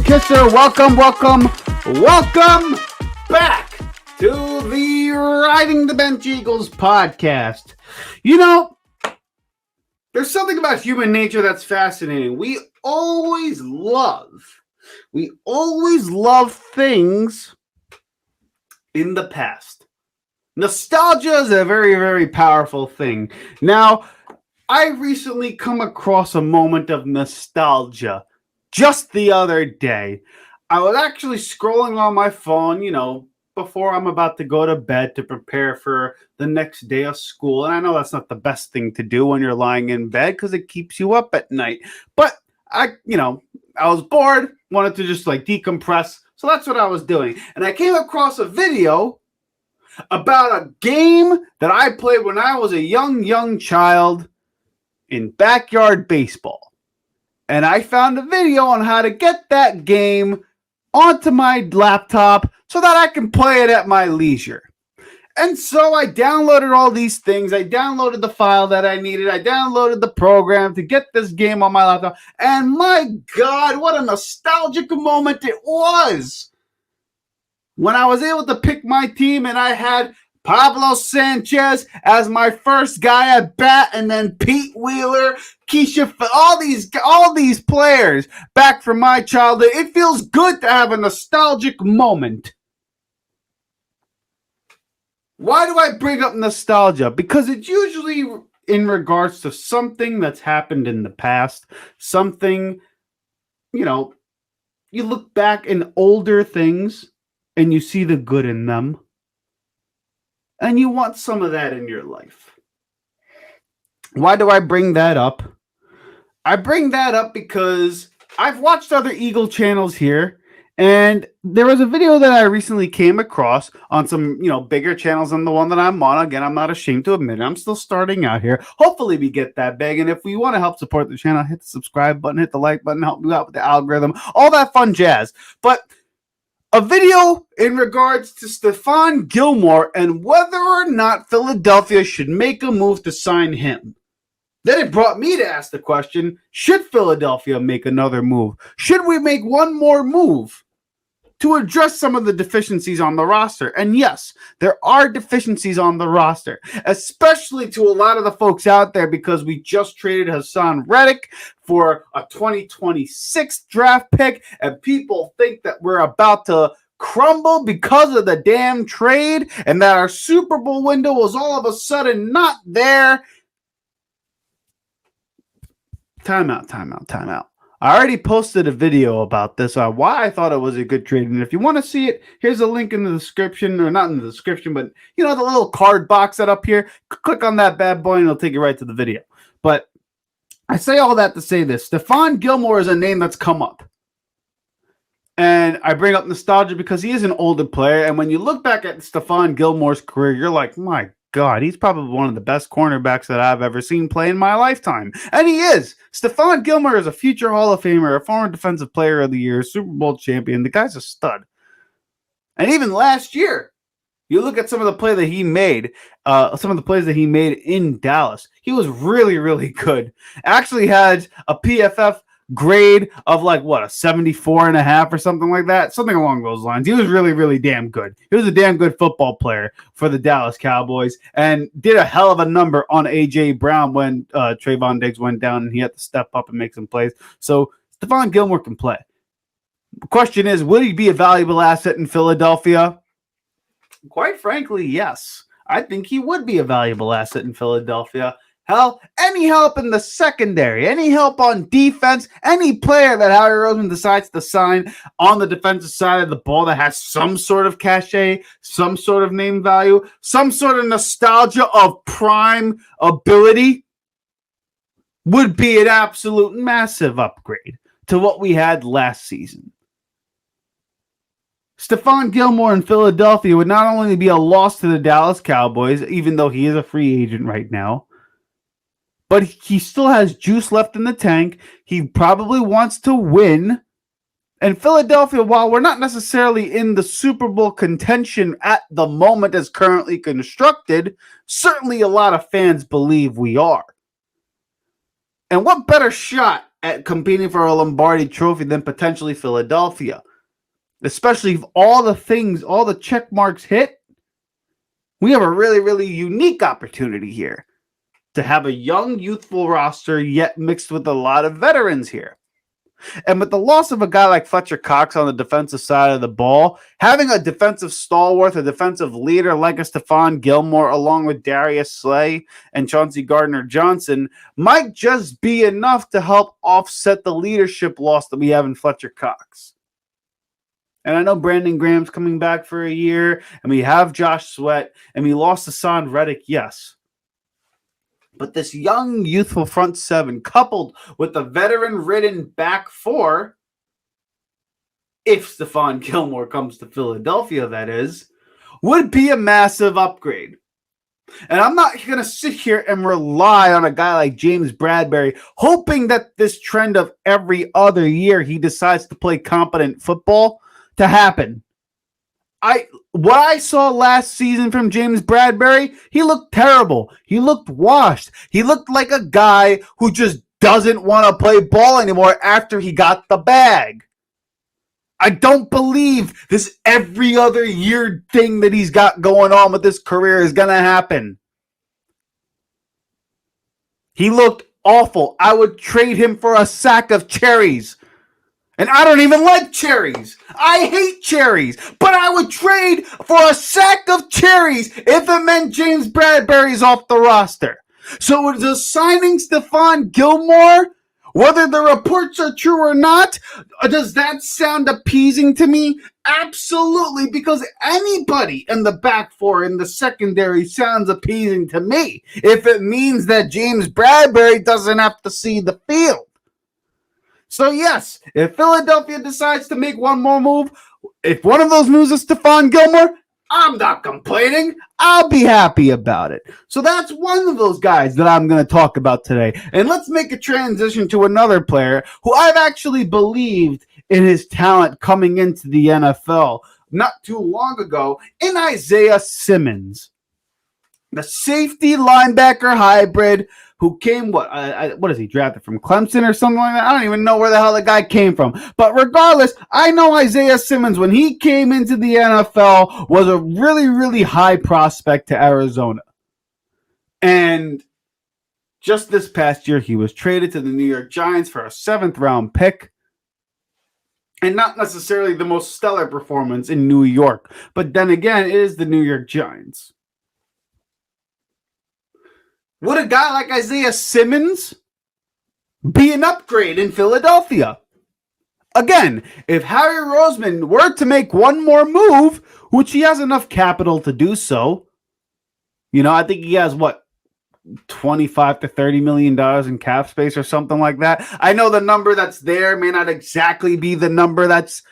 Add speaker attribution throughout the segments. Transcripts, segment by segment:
Speaker 1: Kisser. Welcome back to the Riding the Bench Eagles podcast. You know, there's something about human nature that's fascinating. We always love things in the past. Nostalgia is a very, very powerful thing. Now, I recently come across a moment of nostalgia just the other day. I was actually scrolling on my phone, before I'm about to go to bed to prepare for the next day of school. And I know that's not the best thing to do when you're lying in bed because it keeps you up at night. But I was bored, wanted to just decompress. So that's what I was doing. And I came across a video about a game that I played when I was a young child in backyard baseball. And I found a video on how to get that game onto my laptop so that I can play it at my leisure. And so I downloaded all these things. I downloaded the file that I needed. I downloaded the program to get this game on my laptop. And my God, what a nostalgic moment it was when I was able to pick my team and I had Pablo Sanchez as my first guy at bat, and then Pete Wheeler, Keisha, all these players back from my childhood. It feels good to have a nostalgic moment. Why do I bring up nostalgia? Because it's usually in regards to something that's happened in the past, something, you look back in older things and you see the good in them. And you want some of that in your life. Why do I bring that up? I bring that up because I've watched other Eagle channels here, and there was a video that I recently came across on some, bigger channels than the one that I'm on. Again, I'm not ashamed to admit it. I'm still starting out here. Hopefully we get that big. And if we want to help support the channel, hit the subscribe button, hit the like button, help me out with the algorithm, all that fun jazz. But a video in regards to Stephon Gilmore and whether or not Philadelphia should make a move to sign him. Then it brought me to ask the question, should Philadelphia make another move? Should we make one more move to address some of the deficiencies on the roster? And yes, there are deficiencies on the roster, especially to a lot of the folks out there because we just traded Haason Reddick for a 2026 draft pick, and people think that we're about to crumble because of the damn trade and that our Super Bowl window was all of a sudden not there. Time out. I already posted a video about this on why I thought it was a good trade. And if you want to see it, here's a link in the description, or not in the description, but the little card box that up here. Click on that bad boy and it'll take you right to the video. But I say all that to say this. Stephon Gilmore is a name that's come up. And I bring up nostalgia because he is an older player. And when you look back at Stephon Gilmore's career, you're like, my God, he's probably one of the best cornerbacks that I've ever seen play in my lifetime. And he is. Stephon Gilmore is a future Hall of Famer, a former Defensive Player of the Year, Super Bowl champion. The guy's a stud. And even last year, you look at some of the plays that he made in Dallas. He was really, really good. Actually had a PFF grade of a 74.5 or something like that, something along those lines. He was really, really damn good. He was a damn good football player for the Dallas Cowboys and did a hell of a number on AJ Brown when Trayvon Diggs went down and he had to step up and make some plays. So Stephon Gilmore can play. The question is, will he be a valuable asset in Philadelphia? Quite frankly, yes. I think he would be a valuable asset in Philadelphia. Hell, any help in the secondary, any help on defense, any player that Howie Roseman decides to sign on the defensive side of the ball that has some sort of cachet, some sort of name value, some sort of nostalgia of prime ability would be an absolute massive upgrade to what we had last season. Stephon Gilmore in Philadelphia would not only be a loss to the Dallas Cowboys, even though he is a free agent right now, but he still has juice left in the tank. He probably wants to win. And Philadelphia, while we're not necessarily in the Super Bowl contention at the moment as currently constructed, certainly a lot of fans believe we are. And what better shot at competing for a Lombardi trophy than potentially Philadelphia. Especially if all the check marks hit, we have a really, really unique opportunity here to have a young, youthful roster, yet mixed with a lot of veterans here. And with the loss of a guy like Fletcher Cox on the defensive side of the ball, having a defensive stalwart, a defensive leader like a Stephon Gilmore, along with Darius Slay and Chauncey Gardner-Johnson, might just be enough to help offset the leadership loss that we have in Fletcher Cox. And I know Brandon Graham's coming back for a year, and we have Josh Sweat, and we lost Haason Reddick, yes. But this young, youthful front seven, coupled with the veteran-ridden back four, if Stephon Gilmore comes to Philadelphia, that is, would be a massive upgrade. And I'm not going to sit here and rely on a guy like James Bradberry, hoping that this trend of every other year he decides to play competent football to happen. What I saw last season from James Bradberry, he looked terrible. He looked washed. He looked like a guy who just doesn't want to play ball anymore after he got the bag. I don't believe this every other year thing that he's got going on with his career is going to happen. He looked awful. I would trade him for a sack of cherries. And I don't even like cherries. I hate cherries. But I would trade for a sack of cherries if it meant James Bradberry's off the roster. So does signing Stephon Gilmore, whether the reports are true or not, does that sound appeasing to me? Absolutely, because anybody in the back four in the secondary sounds appeasing to me if it means that James Bradberry doesn't have to see the field. So yes, if Philadelphia decides to make one more move, if one of those moves is Stephon Gilmore, I'm not complaining. I'll be happy about it. So that's one of those guys that I'm going to talk about today. And let's make a transition to another player who I've actually believed in his talent coming into the NFL not too long ago, in Isaiah Simmons, the safety linebacker hybrid who came, what is he, drafted from Clemson or something like that? I don't even know where the hell the guy came from. But regardless, I know Isaiah Simmons, when he came into the NFL, was a really, really high prospect to Arizona. And just this past year, he was traded to the New York Giants for a 7th-round pick. And not necessarily the most stellar performance in New York. But then again, it is the New York Giants. Would a guy like Isaiah Simmons be an upgrade in Philadelphia? Again, if Howie Roseman were to make one more move, which he has enough capital to do so, I think he has, $25 to $30 million in cap space or something like that. I know the number that's there may not exactly be the number that's,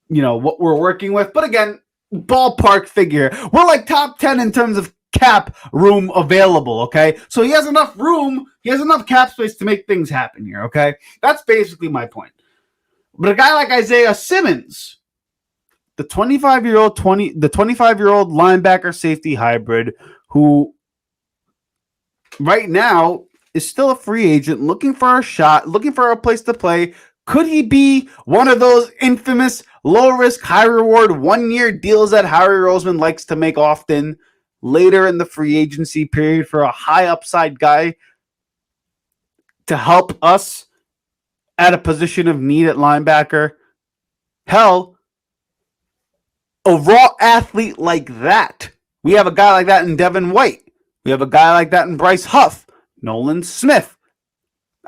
Speaker 1: what we're working with. But again, ballpark figure. We're like top 10 in terms of cap room available, okay? So he has enough room, he has enough cap space to make things happen here, okay? That's basically my point. But a guy like Isaiah Simmons, the 25-year-old linebacker safety hybrid who right now is still a free agent, looking for a shot, looking for a place to play. Could he be one of those infamous low-risk, high-reward one-year deals that Howie Roseman likes to make often later in the free agency period for a high upside guy to help us at a position of need at linebacker? Hell, a raw athlete like that. We have a guy like that in Devin White. We have a guy like that in Bryce Huff, Nolan Smith.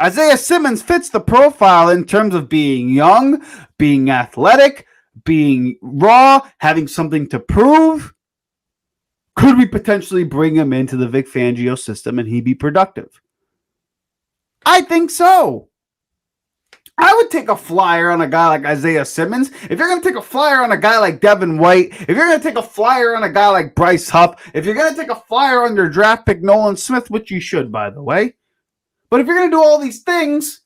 Speaker 1: Isaiah Simmons fits the profile in terms of being young, being athletic, being raw, having something to prove. Could we potentially bring him into the Vic Fangio system and he be productive? I think so. I would take a flyer on a guy like Isaiah Simmons. If you're going to take a flyer on a guy like Devin White, if you're going to take a flyer on a guy like Bryce Huff, if you're going to take a flyer on your draft pick Nolan Smith, which you should, by the way. But if you're going to do all these things,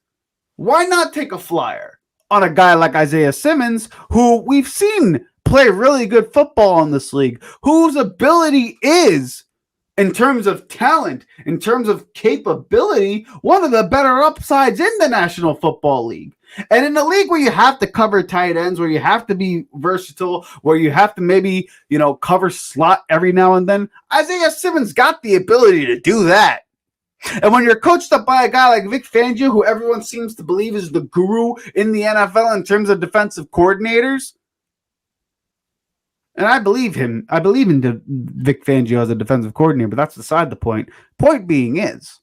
Speaker 1: why not take a flyer on a guy like Isaiah Simmons, who we've seen play really good football in this league, whose ability is in terms of talent, in terms of capability, one of the better upsides in the National Football League. And in a league where you have to cover tight ends, where you have to be versatile, where you have to maybe, cover slot every now and then, Isaiah Simmons got the ability to do that. And when you're coached up by a guy like Vic Fangio, who everyone seems to believe is the guru in the NFL in terms of defensive coordinators, and I believe him. I believe in Vic Fangio as a defensive coordinator, but that's beside the point. Point being is,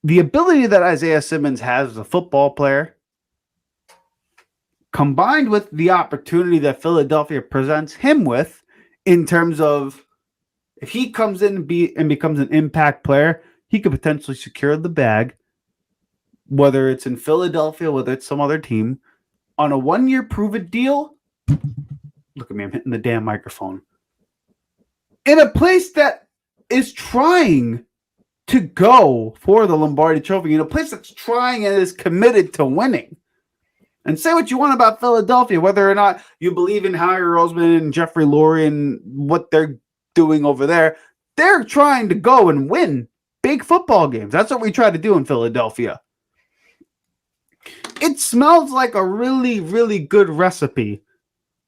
Speaker 1: the ability that Isaiah Simmons has as a football player, combined with the opportunity that Philadelphia presents him with in terms of if he comes in and becomes an impact player, he could potentially secure the bag, whether it's in Philadelphia, whether it's some other team, on a 1-year prove-it deal. Look at me, I'm hitting the damn microphone. In a place that is trying to go for the Lombardi Trophy, in a place that's trying and is committed to winning. And say what you want about Philadelphia, whether or not you believe in Howie Roseman and Jeffrey Lurie and what they're doing over there. They're trying to go and win big football games. That's what we try to do in Philadelphia. It smells like a really, really good recipe.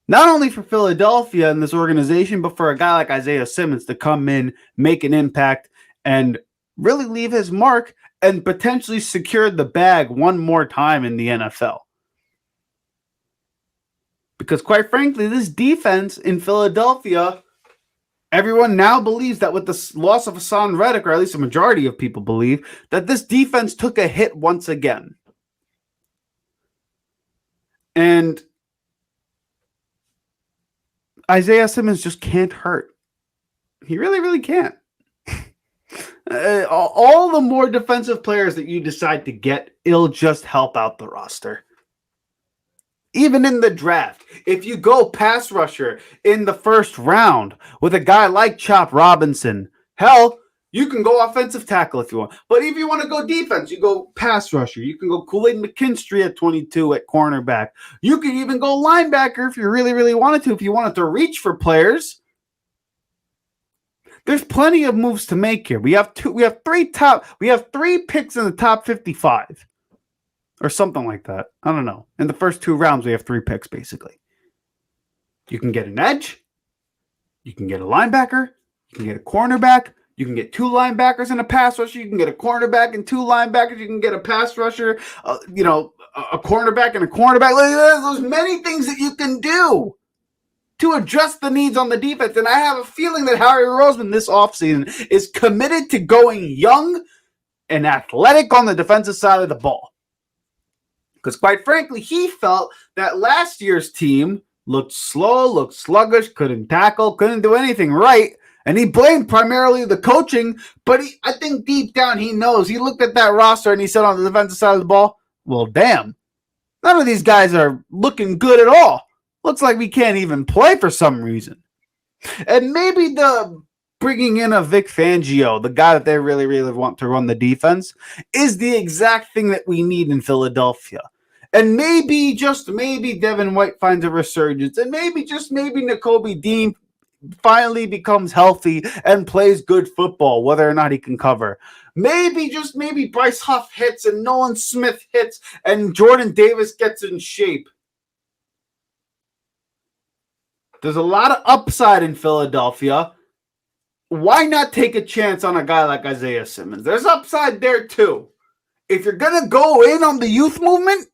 Speaker 1: Not only for Philadelphia and this organization, but for a guy like Isaiah Simmons to come in, make an impact, and really leave his mark and potentially secure the bag one more time in the NFL. Because quite frankly, this defense in Philadelphia, everyone now believes that with the loss of Haason Reddick, or at least a majority of people believe, that this defense took a hit once again. And Isaiah Simmons just can't hurt. He really, really can't. All the more defensive players that you decide to get, it'll just help out the roster. Even in the draft, if you go pass rusher in the first round with a guy like Chop Robinson, hell, you can go offensive tackle if you want. But if you want to go defense, you go pass rusher. You can go Kool-Aid McKinstry at 22 at cornerback. You can even go linebacker if you really, really wanted to. If you wanted to reach for players, there's plenty of moves to make here. We have three picks in the top 55 or something like that. I don't know. In the first 2 rounds, we have 3 picks basically. You can get an edge. You can get a linebacker. You can get a cornerback. You can get 2 linebackers and a pass rusher. You can get a cornerback and 2 linebackers. You can get a pass rusher, a cornerback and a cornerback. There's many things that you can do to adjust the needs on the defense. And I have a feeling that Howie Roseman this offseason is committed to going young and athletic on the defensive side of the ball. Because quite frankly, he felt that last year's team looked slow, looked sluggish, couldn't tackle, couldn't do anything right. And he blamed primarily the coaching, but I think deep down he knows. He looked at that roster and he said on the defensive side of the ball, well, damn, none of these guys are looking good at all. Looks like we can't even play for some reason. And maybe the bringing in a Vic Fangio, the guy that they really, really want to run the defense, is the exact thing that we need in Philadelphia. And maybe, just maybe, Devin White finds a resurgence. And maybe, just maybe, Nakobe Dean finally becomes healthy and plays good football, whether or not he can cover. Maybe, just maybe, Bryce Huff hits and Nolan Smith hits and Jordan Davis gets in shape. There's a lot of upside in Philadelphia. Why not take a chance on a guy like Isaiah Simmons? There's upside there too. If you're going to go in on the youth movement,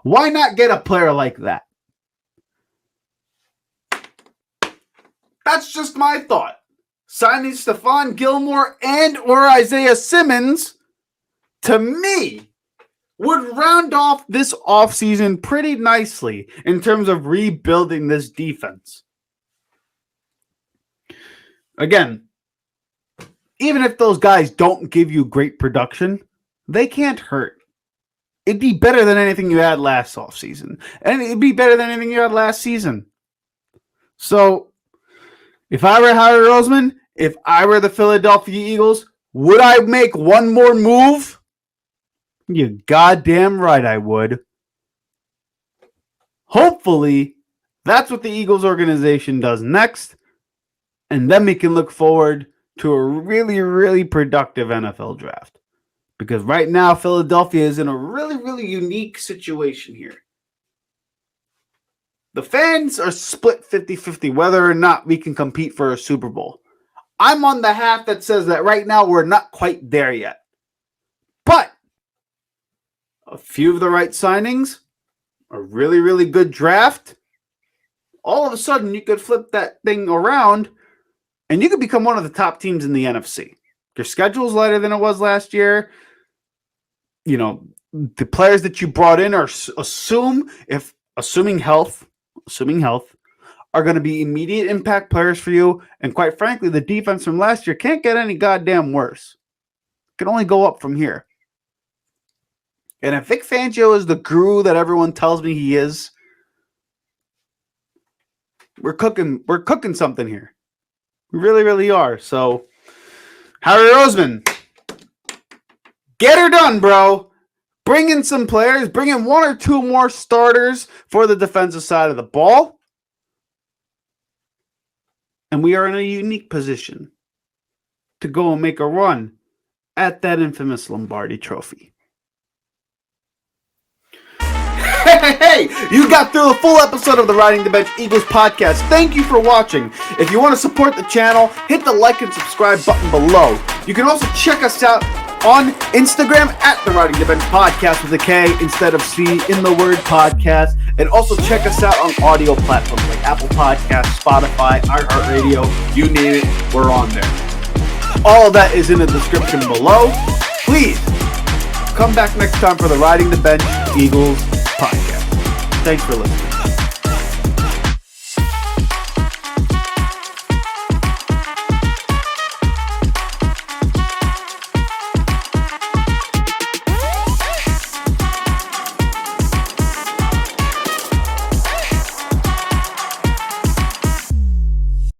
Speaker 1: why not get a player like that? That's just my thought. Signing Stephon Gilmore and or Isaiah Simmons, to me, would round off this offseason pretty nicely in terms of rebuilding this defense. Again, even if those guys don't give you great production, they can't hurt. It'd be better than anything you had last offseason. And it'd be better than anything you had last season. So, if I were Howie Roseman, if I were the Philadelphia Eagles, would I make one more move? You goddamn right I would. Hopefully, that's what the Eagles organization does next. And then we can look forward to a really, really productive NFL draft. Because right now, Philadelphia is in a really, really unique situation here. The fans are split 50-50 whether or not we can compete for a Super Bowl. I'm on the half that says that right now we're not quite there yet. But a few of the right signings, a really, really good draft, all of a sudden you could flip that thing around and you could become one of the top teams in the NFC. Your schedule's lighter than it was last year. You know, the players that you brought in are assuming health, are going to be immediate impact players for you. And quite frankly, the defense from last year can't get any goddamn worse. It can only go up from here. And if Vic Fangio is the guru that everyone tells me he is, we're cooking something here. We really, really are. So, Harry Roseman, get her done, bro. Bring in some players. Bring in one or two more starters for the defensive side of the ball. And we are in a unique position to go and make a run at that infamous Lombardi trophy. Hey, you got through a full episode of the Riding the Bench Eagles podcast. Thank you for watching. If you want to support the channel, hit the like and subscribe button below. You can also check us out on Instagram at the Riding the Bench podcast with a K instead of C in the word podcast. And also check us out on audio platforms like Apple Podcasts, Spotify, iHeartRadio, you name it, we're on there. All of that is in the description below. Please come back next time for the Riding the Bench Eagles podcast. Thanks for listening.